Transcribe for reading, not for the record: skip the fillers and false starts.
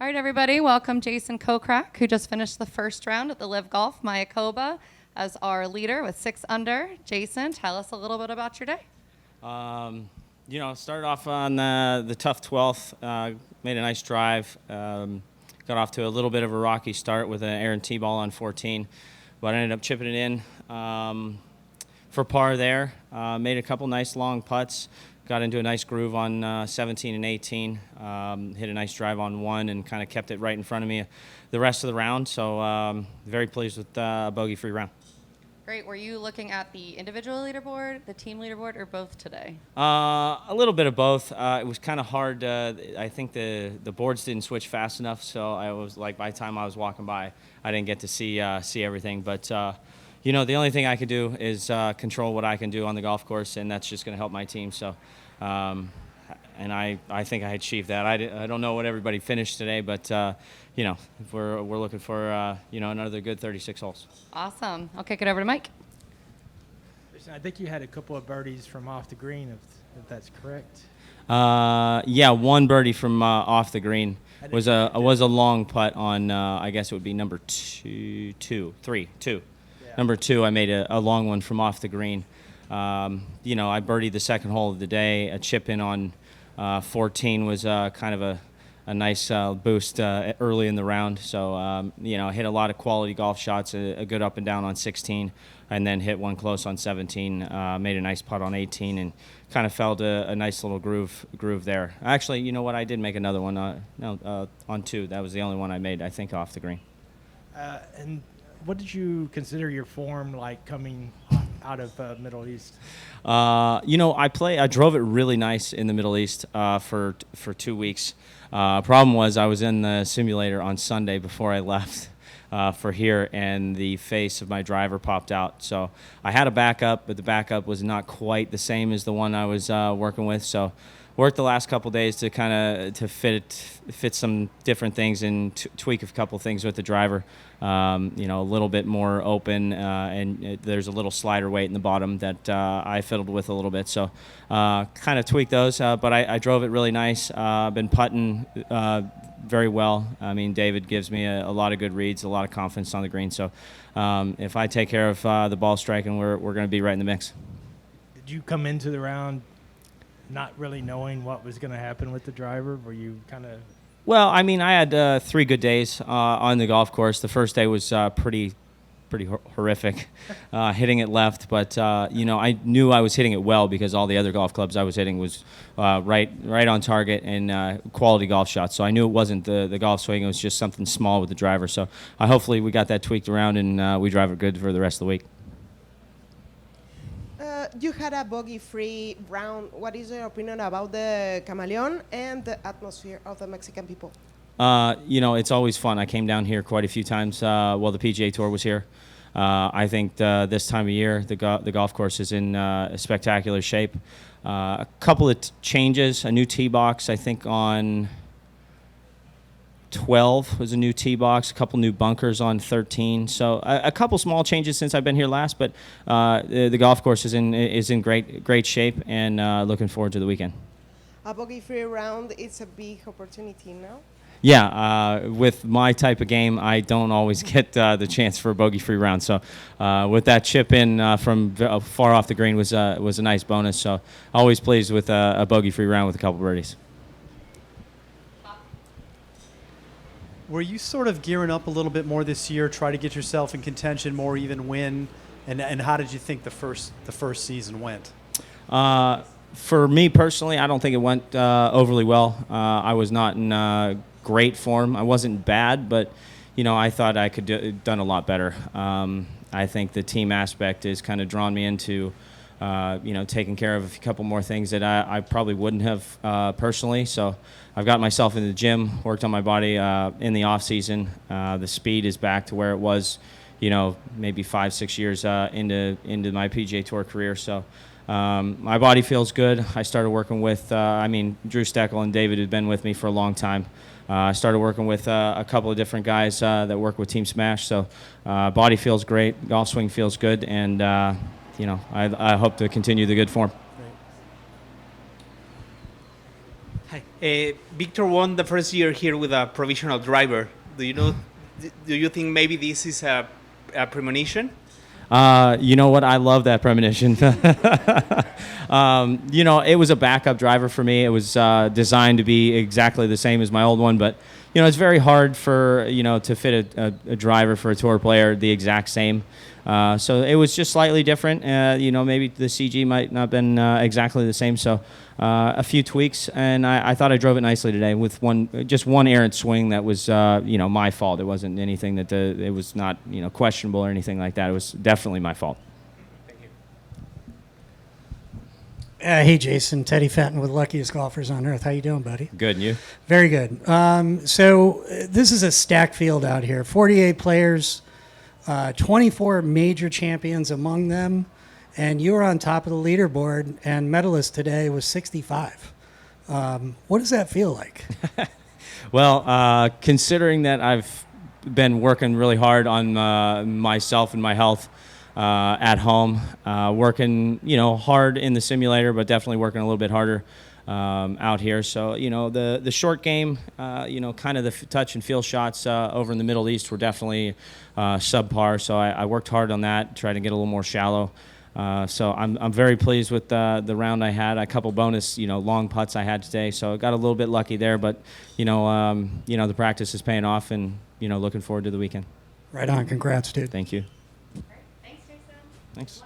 All right, everybody, welcome Jason Kokrak, who just finished the first round at the LIV Golf Mayakoba as our leader with 6 under. Jason, tell us a little bit about your day. Started off on the tough 12th, made a nice drive, got off to a little bit of a rocky start with an errant tee ball on 14, but I ended up chipping it in for par there, made a couple nice long putts, got into a nice groove on 17 and 18, hit a nice drive on 1 and kind of kept it right in front of me the rest of the round, so very pleased with a bogey-free round. Great. Were you looking at the individual leaderboard, the team leaderboard, or both today? A little bit of both. It was kind of hard. I think the boards didn't switch fast enough, so I was like, by the time I was walking by, I didn't get to see everything. But the only thing I could do is control what I can do on the golf course, and that's just going to help my team. So, and I think I achieved that. I don't know what everybody finished today, but we're looking for another good 36 holes. Awesome. I'll kick it over to Mike. I think you had a couple of birdies from off the green, if that's correct. Yeah, one birdie from off the green was a long putt on I guess it would be number two. Yeah. Number 2, I made a long one from off the green. I birdied the second hole of the day. A chip in on 14 was kind of a nice boost early in the round. So, I hit a lot of quality golf shots, a good up and down on 16, and then hit one close on 17, made a nice putt on 18, and kind of felt a nice little groove there. Actually, you know what? I did make another one on 2. That was the only one I made, I think, off the green. And what did you consider your form like coming out of Middle East? I drove it really nice in the Middle East for 2 weeks. Problem was I was in the simulator on Sunday before I left for here, and the face of my driver popped out. So I had a backup, but the backup was not quite the same as the one I was working with. So worked the last couple days to kind of fit some different things and tweak a couple things with the driver. A little bit more open, and there's a little slider weight in the bottom that I fiddled with a little bit. So kind of tweaked those, but I drove it really nice. Been putting very well. I mean, David gives me a lot of good reads, a lot of confidence on the green. So if I take care of the ball striking, we're going to be right in the mix. Did you come into the round not really knowing what was going to happen with the driver? Were you kind of... Well, I mean, I had 3 good days on the golf course. The first day was pretty horrific, hitting it left. But, I knew I was hitting it well because all the other golf clubs I was hitting was right on target and quality golf shots. So I knew it wasn't the golf swing. It was just something small with the driver. So hopefully we got that tweaked around and we drive it good for the rest of the week. You had a bogey-free round. What is your opinion about the Camaleon and the atmosphere of the Mexican people? It's always fun. I came down here quite a few times while the PGA Tour was here. I think this time of year, the golf course is in spectacular shape. A couple of changes, a new tee box, I think on 12 was a new tee box, a couple new bunkers on 13. So a couple small changes since I've been here last, but the golf course is in great shape, and looking forward to the weekend. A bogey-free round, it's a big opportunity now. Yeah, with my type of game, I don't always get the chance for a bogey-free round. So with that chip in from far off the green was a nice bonus. So always pleased with a bogey-free round with a couple birdies. Were you sort of gearing up a little bit more this year, try to get yourself in contention more, even win? And how did you think the first season went? For me personally, I don't think it went overly well. I was not in great form. I wasn't bad, but I thought I could done a lot better. I think the team aspect has kind of drawn me into taking care of a couple more things that I probably wouldn't have personally. So I've got myself in the gym, worked on my body in the off season. The speed is back to where it was, maybe 5-6 years into my PGA Tour career. So my body feels good. I started working with, Drew Steckel and David had been with me for a long time. I started working with a couple of different guys that work with Team Smash. So body feels great, golf swing feels good, and I hope to continue the good form. Hi. Victor won the first year here with a provisional driver. Do you know? Do you think maybe this is a premonition? You know what? I love that premonition. You know, it was a backup driver for me. It was designed to be exactly the same as my old one, but you know, it's very hard for to fit a driver for a tour player the exact same. So it was just slightly different. You know, maybe the CG might not have been exactly the same. So a few tweaks, and I thought I drove it nicely today with just one errant swing that was my fault. It wasn't anything that it was not questionable or anything like that. It was definitely my fault. Hey, Jason. Teddy Fenton with Luckiest Golfers on Earth. How you doing, buddy? Good, and you? Very good. So this is a stacked field out here. 48 players, 24 major champions among them, and you were on top of the leaderboard, and medalist today was 65. What does that feel like? Well, considering that I've been working really hard on myself and my health at home, working hard in the simulator, but definitely working a little bit harder out here. So the short game, kind of the touch and feel shots over in the Middle East were definitely subpar. So I worked hard on that, tried to get a little more shallow. So I'm very pleased with the round I had. A couple bonus long putts I had today, so I got a little bit lucky there. But the practice is paying off, and looking forward to the weekend. Right on. Congrats, dude. Thank you. Thanks, Jason. Thanks.